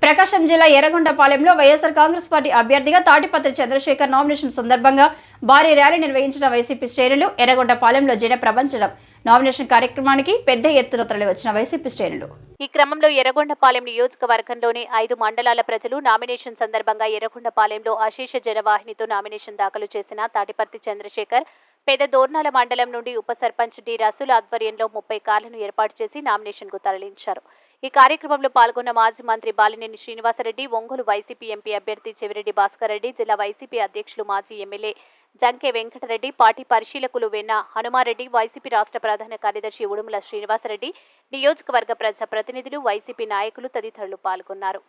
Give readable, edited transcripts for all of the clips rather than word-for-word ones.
ప్రకాశం జిల్లా ఎర్రగొండపాలెంలో వైఎస్ఆర్ కాంగ్రెస్ పార్టీ అభ్యర్థిగా తాటిపత్రి చంద్రశేఖర్ నామినేషన్ సందర్భంగా భారీ ర్యాలీ నిర్వహించిన వైసీపీ శ్రేణులు ఎర్రగొండపాలెంలో జన ప్రపంచం నామినేషన్ కార్యక్రమానికి పెద్ద ఎత్తున తరలివచ్చిన వైసీపీ శ్రేణులు. ఈ క్రమంలో ఎర్రగొండపాలెం నియోజకవర్గంలోని 5 మండలాల ప్రజలు నామినేషన్ సందర్భంగా ఎర్రగొండపాలెంలో అశేష జనవాహినితో నామినేషన్ దాఖలు చేసిన తాటిపత్రి చంద్రశేఖర్ పెద్ద దోర్నాల మండలం నుండి ఉప సర్పంచ్ డి రసూల్ ఆధ్వర్యంలో 30 కార్లను ఏర్పాటు చేసి నామినేషన్ కు తరలించారు. ఈ కార్యక్రమంలో పాల్గొన్న మాజీ మంత్రి బాలినేని శ్రీనివాసరెడ్డి, ఒంగోలు వైసీపీ ఎంపీ అభ్యర్థి చెవిరెడ్డి భాస్కర్ రెడ్డి, జిల్లా వైసీపీ అధ్యక్షులు మాజీ ఎమ్మెల్యే జంకే వెంకటరెడ్డి, పార్టీ పరిశీలకులు వెన్న హనుమారెడ్డి, వైసీపీ రాష్ట్ర ప్రధాన కార్యదర్శి ఉడుమల శ్రీనివాసరెడ్డి, నియోజకవర్గ ప్రజా ప్రతినిధులు, వైసీపీ నాయకులు తదితరులు పాల్గొన్నారు.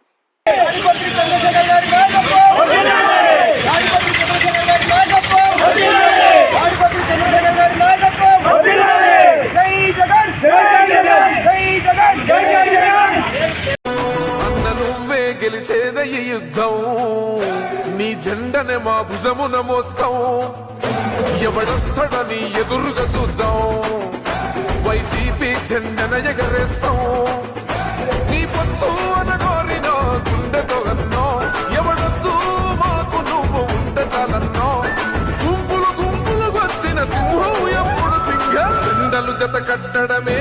గెలిచేద ఈ యుద్ధం నీ జెండనే మా భుజమున మోస్తాం ఎవడొస్తాడని ఎదురుగా చూద్దాం వైసీపీ జెండన ఎగరేస్తాం నీ పొత్తు అనగోరినో గుండెతో అన్నో ఎవడొద్దు మాకు నువ్వు ఉండ చాలన్నో గుంపులు గుంపులు వచ్చిన సింహం ఎప్పుడు సింహ జెండలు జత కట్టడమే.